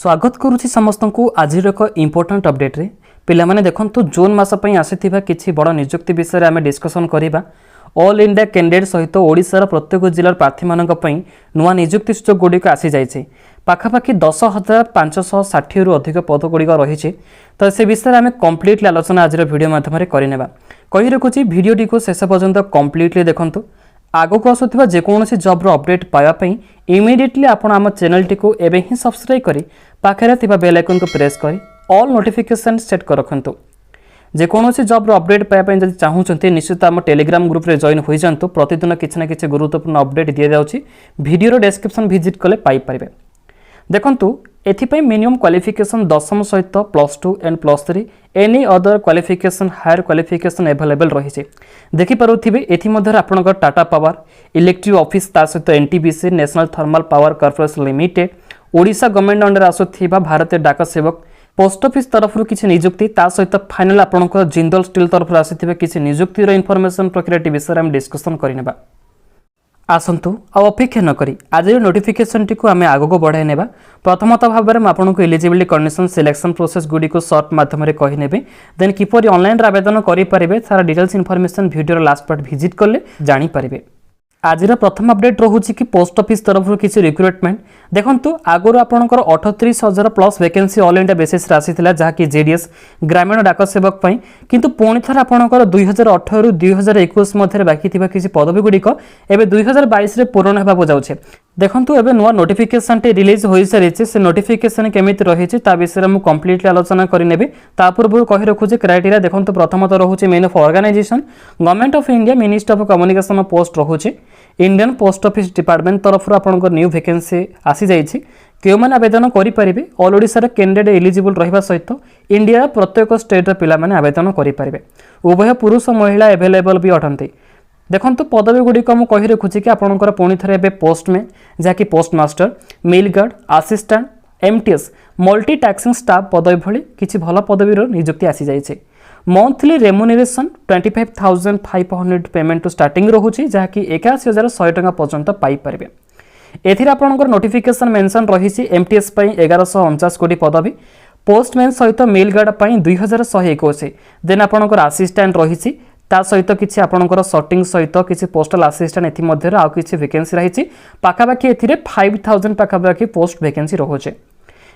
स्वागत करुछि समस्त को आज एक इम्पोर्टेंट अपडेट रे पिला माने देखंतु जून मास पई आसीथिबा किछि बड़ नियुक्ति विषय रे आमे डिस्कशन करिबा। ऑल इंडिया कैंडिडेट सहित ओडिशार प्रत्येक जिल्लार प्रार्थी मानक पई नुवा नियुक्ति सूचक गुडिक आसी जायछि। पाखापाखि 10,560 रु अधिक पद गुडिक रहिछि। तो से विषय आमे कंप्लीटली आलोचना आज वीडियो माध्यम रे करिनेबा। कहि रखुछि वीडियोटी को शेष पर्यंत कंप्लीटली देखंतु। आगो को आसुथिबा जेकोनोसी जॉब रो अपडेट पाया पई इमीडिएटली आपण आम चैनल टी को एबे ही सब्सक्राइब करी पाखरे थिबा बेल आइकन को प्रेस करी ऑल नोटिफिकेशन सेट कर रखंतु। जेकोनोसी जॉब रो अपडेट पाया पई जदि चाहूचंती निश्चित आम टेलीग्राम ग्रुप रे जॉइन होई जानतु। प्रतिदिन किछि ना किछि गुरुत्वपूर्ण अपडेट दिया जाउछि। वीडियो रो डिस्क्रिप्शन विजिट कले पाई परिबे। देखंतु एथिपई मिनिमम क्वालिफिकेशन दशम सहित +2 and +3 any other qualification higher qualification available रही। देखि पारुथिबे एथि मध्यर आपनकर टाटा पावर इलेक्ट्रिक ऑफिस ता सहित NTPC national thermal power corporation limited Odisha government under आसुथिबा भारतीय डाक सेवक पोस्ट ऑफिस तरफ किछि नियुक्ति ता सहित फाइनल आपनकर जिंदल स्टील तरफ आसीथिबे किछि नियुक्ति रो इन्फॉर्मेशन प्रक्रियाटी विषय हम डिस्कशन करिनेबा। आसंतु आ अपेक्षा न करी आज नोटिफिकेशन टी को आमे आगो को बढ़ाई नेबा। प्रथमतः भाव में आपन को एलिजिबिलिटी कंडीशन सिलेक्शन प्रोसेस गुडी को शॉर्ट माध्यम रे कहि नेबे। देन किपरि ऑनलाइन आवेदन करि परिबे सारा details information video last part visit करले जानि परिबे। आज प्रथम अपडेट रोचे कि पोस्ट ऑफिस तरफ किसी रिक्रुटमेंट देखंतु आगुर आपनकर 38,000 plus vacancy all India basis राशि थिला जहाँकि जेडीएस ग्रामीण डाक सेवक पई किंतु पुणी थर आपनकर 2018 रु 2021 मध्य बाकी थिबा किसी पदवी गुडिक एबे 2022 रे पूर्ण हेबाको जाउछे। देखंतु एबे नुवा नोटिफिकेशन टे रिलीज होई सारिছে से नोटिफिकेशन केमिति रहिছে ता विषय मु कंप्लीटली आलोचना करि नेबे। ता पूर्व कहि रखु जे क्राइटेरिया देखंतु प्रथमत रहउचे name of organization government of India ministry of communication post रहउचे इंडियन पोस्ट ऑफिस डिपार्टमेंट तरफ आपनकर न्यू वैकेंसी आसी जाइछि। केउ माने आवेदन करि परिबे ऑल ओडिसा रे कैंडिडेट एलिजिबल रहिबा सहित इंडिया प्रत्येक स्टेट रे पिला माने आवेदन करि परिबे। उभय पुरुष महिला अवेलेबल भी अटंती। देखंतु पदवी गुडी को मु कहि रखुछि कि आपनकर पुणी थरे एबे पोस्टमैन जाकि postmaster mail guard assistant MTS multi tasking staff पदवी भली किछि भल पदवी रो नियुक्ति आसी जाइछे। Monthly remuneration 25,500 payment to starting रहउछि जहाँकि 81,100 टका पर्यंत पाई परिबे। एथिर आपनकर नोटिफिकेशन मेंशन रहिछि एमटीएस पई 1149 कोटी पदवी पोस्टमैन सहित मेल गार्ड पई 2121 देन आपनकर असिस्टेंट रहिछि ता सहित किछि आपनकर सॉर्टिंग सहित किछि पोस्टल असिस्टेंट एथि मध्य आ किछि वैकेंसी रहिछि पाखापाखि एथिरे 5,000 पाखापाखि पोस्ट वैकेंसी रहउछि।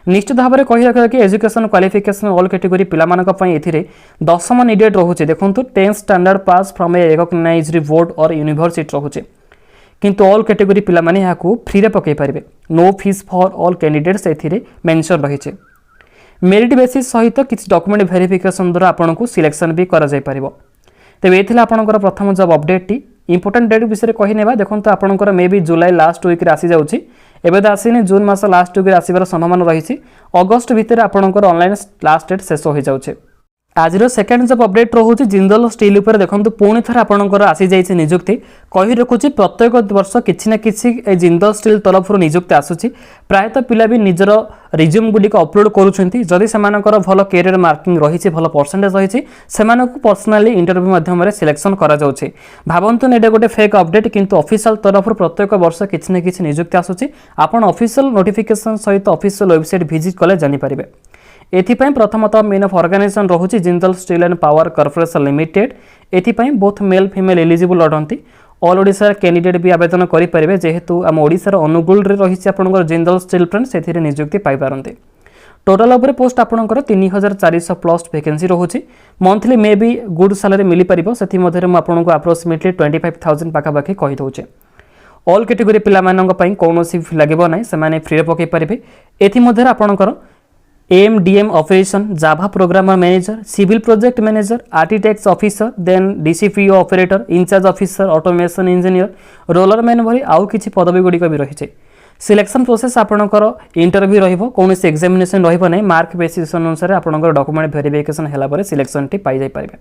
निश्चित भाव में कहि रखा कि एजुकेशन क्वालिफिकेशन ऑल कैटेगरी पिला मानक पई एथिरे दशम नीडेड रहउछि। देखंतु 10th standard pass from a recognised board और यूनिवर्सिटी रहउछि किंतु ऑल कैटेगरी पिला माने याकू फ्री रे पकई परिबे। No fees for all candidates एथिरे मेंशन रहिछि। मेरिट बेसिस सहित किछि डॉक्यूमेंट वेरिफिकेशन द्वारा आपनको सिलेक्शन भी करा जाय परिबो। तेबे एथिला आपनकर प्रथम जॉब अपडेट टी इंपोर्टेंट डेट विषय कहि नेबा। देखंतु आपनकर may be July last week रे आसी जाउछि एबे तो आसीनी जून मास लास्ट वीक रे आसीबार संभावना रहिछि। अगस्त भितर आपनकर ऑनलाइन लास्ट डेट शेष होई जाउछि। आज सेकेंड जॉब अपडेट रहउछि जिंदल स्टील ऊपर। देखंतु पुणी थर आपनकर आसी जाइछि नियुक्ति कहि रखुछि प्रत्येक वर्ष किछि ना किछि ए जिंदल स्टील तरफ नियुक्ति आसुछि। प्रायतः पिला भी निजर रिज्यूम गुडी को अपलोड करूछंती जदि सेमानकर भलो कैरियर मार्किंग रहिछि भलो परसेंटेज रहिछि सेमानकु पर्सनली इंटरव्यू माध्यम रे सिलेक्शन करा जाउछि। भाबंतु नेडे गोटे फेक अपडेट किंतु ऑफिशियल तरफ प्रत्येक वर्ष किछि ना किछि नियुक्ति आसुछि। आपण ऑफिशियल नोटिफिकेशन सहित ऑफिशियल वेबसाइट विजिट कले जानि परिबे। एथिपई प्रथमतः मेन ऑफ ऑर्गेनाइजेशन रहउछि Jindal steel and power corporation limited. एथिपई बोथ मेल फीमेल एलिजिबल अटंती। ऑल ओडिसा कैंडिडेट भी आवेदन करि परिबे जेहेतु हम ओडिसा रो अनुगुल रे रहिछि आपनकर जिंदल स्टील प्लांट सेथिरे नियुक्ति पाई पारंते। टोटल ओवर पोस्ट आपनकर 3,400 प्लस वैकेंसी रहउछि। Monthly may be good salary मिली परिबो सेथि मध्ये म आपनको अप्रोक्सीमेटली 25,000 पाखा पाखी कहि दउछे। ऑल कैटेगरी पिला मानक पई कोनोसी फी लागेबो नै सेमाने फ्री रे पकई परिबे। एथि मध्ये आपनकर MDM operation Java programmer manager civil project manager architect officer then DCPO operator in-charge officer automation engineer roller man भली आउ किछि पदवी गुडी भी रहिছে। सिलेक्शन प्रोसेस आपनकर इंटरव्यू रहिबो कोनोसी एग्जामिनेशन रहिबो नै मार्क बेसिस अनुसार आपनकर डॉक्यूमेंट वेरिफिकेशन हैला परे सिलेक्शन टी पाई जाय परिबे।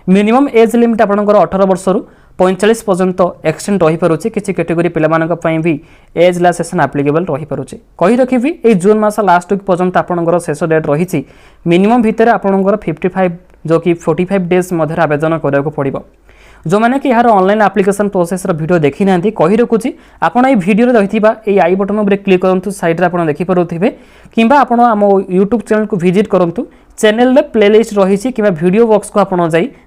मिनिमम एज लिमिट आपनकर 18 वर्ष रु 45 पर्यंत एक्सटेंड रही पारुछि। किछि कैटेगरी पिला मानक पई भी एज रिलैक्सेशन एप्लीकेबल रही पारुछि। कहि रखिबी ए जून मास लास्ट वीक पर्यंत आपनकर शेष डेट रहिछि। मिनिमम भितर आपनकर 55 जो कि 45 डेज मध्ये आवेदन करबाक पड़िबो। जो मैंने कि यार ऑनलाइन एप्लिकेशन प्रोसेस वीडियो देखी ना कही रखुच्छी आपण ये वीडियो रही आई बटन उपर क्लिक करूँ साइड आप देखिपे कि आप यूट्यूब चैनल को विजिट करूँ चैनल प्लेलिस्ट रही कि वीडियो बॉक्स को आप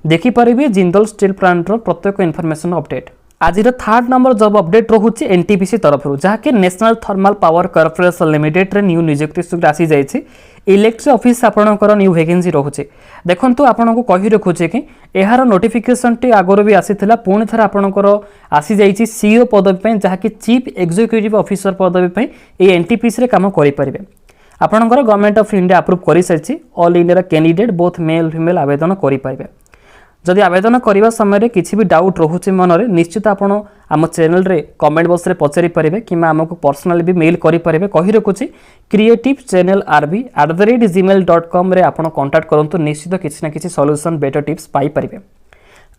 देखिपारे जिंदल स्टील प्लांट प्रत्येक इनफॉरमेशन अपडेट। आज थर्ड नंबर जॉब अपडेट रोचे एनटीपीसी तरफ जहाँकि national thermal power corporation limited रे न्यू नियुक्ति सूत्र आसी जाइए इलेक्ट्रिक ऑफिस आपणकर न्यू वैकेंसी रोचे देखो आपन को कही रखुचे कि यार नोटिफिकेशन टी आगर भी आसीथिला पुणी थर आपणकर आसी जाइए सीईओ पदवी जहाँकि चीफ एग्जीक्यूटिव ऑफिसर पदवी ये एनटीपीसी रे काम करें आपणकर गवर्नमेंट ऑफ इंडिया अप्रूव कर सारी all India candidate both male female आवेदन करें जदि आवेदन करने समय किसी भी डाउट रोचे मनरे निश्चित आपण आम चैनल रे कमेंट बॉक्स रे पचारि पारे कि आमको पर्सनली भी मेल करें कही रखुच्छी creativechannelrb@gmail.com रे आपण कांटेक्ट करंतु निश्चित किसी ना किसी सॉल्यूशन बेटर टिप्स पाई परिबे।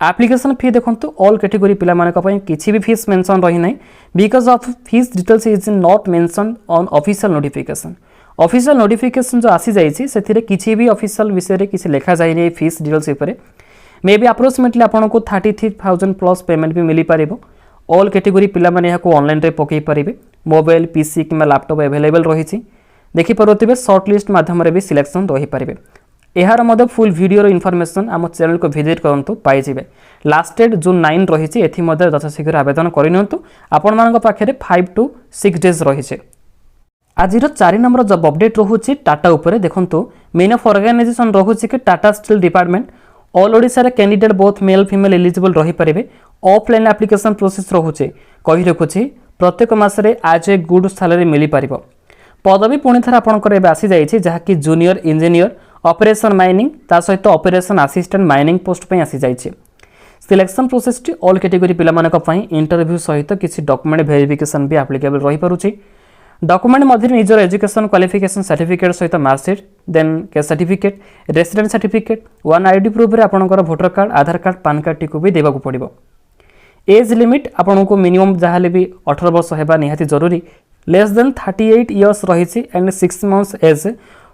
एप्लिकेशन फी देखंतु ऑल कैटेगरी पिला मानक पई किसी भी फीस मेंशन रही नहीं because of fees details is not mention on official notification. Official notification जो आसी जाइए से किसी भी ऑफिशियल विषय रे किसी लिखा जाए नहीं फीस डिटेल्स ऊपर मे बी अप्रोक्सीमेटली आपको 33,000 प्लस पेमेंट भी मिल पार ऑल कैटेगरी पिला माने यहाँ ऑनलाइन रे पकई पारे मोबाइल पीसी कि लैपटॉप अवेलेबल रही देखिपे सर्ट लिस्ट माध्यम भी सिलेक्शन रही पारे। यार मध्य फुल वीडियो इनफॉरमेशन आम चैनल को विजिट करूँ पाइबे। लास्ट डेट जून 9 रही यथाशीघ्र आवेदन करनी आपण पाखे 5 to 6 डेज रही। आज 4 नंबर जब अपडेट रोचे टाटा उपरे देखो मेन ऑफ ऑर्गेनाइजेशन रोचे कि Tata steel department all Odisha रे candidate both male female eligible रही पारे। ऑफलाइन एप्लिकेशन प्रोसेस रोचे कही रखुच्छी प्रत्येक मासरे आज ए गुड सैलरी मिल पार पदवी पुणी थर आपंकर आसी जाइए जहाँकि जूनियर इंजीनियर ऑपरेशन माइनिंग ता सहित ऑपरेशन असिस्टेंट माइनिंग पोस्ट पे आसी जाइए। Selection process T all category पिला मानक पई इंटरव्यू सहित किसी डॉक्यूमेंट वेरिफिकेशन भी एप्लिकेबल रही पारुछि। डॉक्यूमेंट मध्य निजर एजुकेशन क्वालिफिकेशन सर्टिफिकेट सहित marksheet then caste certificate resident certificate one ID proof रे आपनकर voter card Aadhaar card PAN card टी को भी देबाक पड़िबो। एज लिमिट आपनको मिनिमम जहाले भी 18 वर्ष हेबा निहाती जरूरी लेस देन 38 इयर्स रही एंड 6 मंथ्स एज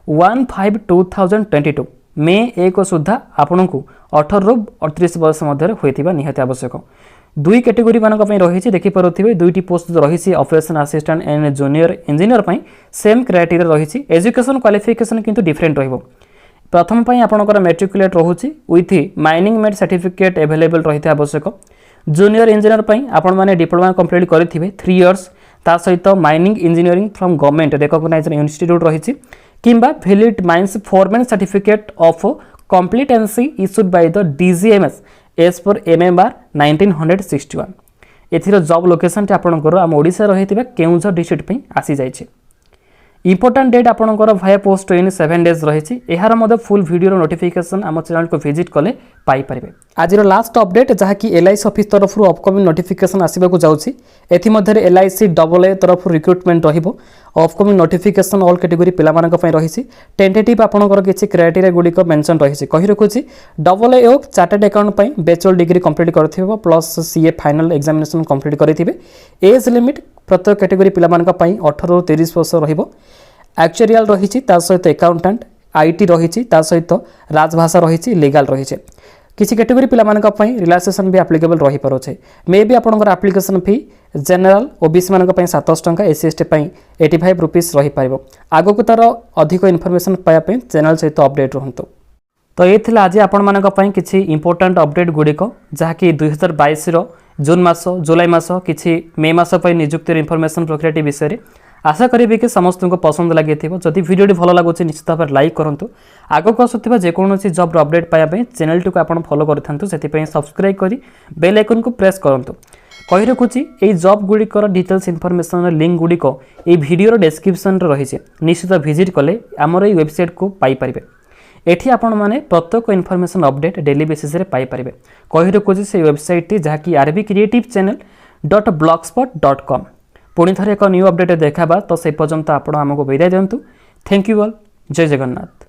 1/5/2022 मे 1 सुधा आपको 18 ରୁ 38 वर्ष मध्य होइतिबा निहाती आवश्यक। दुई कैटेगरी मानक रही देखिपे दुईटी पोस्ट रही operation assistant and junior engineer same criteria रही एजुकेशन क्वालिफिकेशन किंतु डिफरेंट रहिबो। प्रथम आपंकर मेट्रिकुलेट रोचे with mining made certificate available रही आवश्यक। जूनियर इंजीनियर आपण मैंने डिप्लोमा कंप्लीट करेंगे 3 इयर्स ता सहित mining engineering from government recognised institute रही किंबा valid mines foreman certificate of competency issued by the DGMS as per MMR 1961। एथिर जॉब लोकेशन टी आपनकर आम ओडिसा रही केउझर डिस्ट्रिक्ट पे आसी जाइए। इंपोर्टेंट डेट आपनकर भाया पोस्ट इन 7 डेज रही यार मध्य फुल वीडियो नोटिफिकेशन आम चैनल को विजिट कले पाई परिबे। आज लास्ट अपडेट जहाँकि LIC ऑफिस तरफ अपकमिंग नोटिफिकेशन आसवाक जाऊँगी एथि LIC AA तरफ रिक्रुटमेंट रहिबो। अपकमिंग नोटिफिकेशन ऑल कैटेगरी पिला मानक पई रही टेंटेटिव आपनकर किछि क्राइटेरिया गुडिक मेंशन रही कही रखुछि AA चार्टर्ड अकाउंट पई बैचलर डिग्री कंप्लीट करथिबो plus CA final examination complete करिथिबे। एज लिमिट प्रत्येक कैटेगरी पिला मानक पई 18 ରୁ 30 वर्ष रहिबो। एक्चुअरियल रही ता सहित अकाउंटेंट IT रही ता सहित राजभाषा रही लीगल रही किसी कैटेगरी पिला मानक पई रिलैक्सेशन भी एप्लिकेबल रही पारोछे। मे बी आपनकर एप्लिकेशन फी जनरल ओबीसी मानक पई 700 टंका SC ST पई 85 रुपीस रही पारिबो। आगो को तार अधिक इन्फॉर्मेशन पाया पे चैनल सहित अपडेट रहंतु। तो ये थिला आज आपण मानक पई किछि इंपोर्टेंट अपडेट गुडिक जहाँकि 2022 रो जून मास जुलाई मास किछि मे मास पई नियुक्ति इन्फॉर्मेशन प्रक्रिया विषय रे आशा करी कि समस्त को पसंद लगे जदि वीडियो भल लगुच निश्चित भाव लाइक करूँ। आगक आसुवा जेकोसी जॉब अपडेट पाइबा चैनल टी आप फॉलो करूँ से सब्सक्राइब कर बेल आइकन को प्रेस करूँ। कही रखुच्छी ये जॉब गुड़िकर डिटेल्स इनफॉरमेशन लिंक गुड़िक ये वीडियो डिस्क्रिप्शन रही निश्चित विजिट कले आमर ये वेबसाइट को पाइपर। एठी आपण माने प्रत्येक इनफॉरमेशन अपडेट डेली बेसिस रे पाई परिबे। कही रखुच्छी से वेबसाइट टी जहाँकि rbcreativechannel.blogspot.com। पुणी थरे एक न्यू अपडेट देखा तो से पर्यंत आपण आमको विदाय दिंतु। Thank you all. जय जगन्नाथ।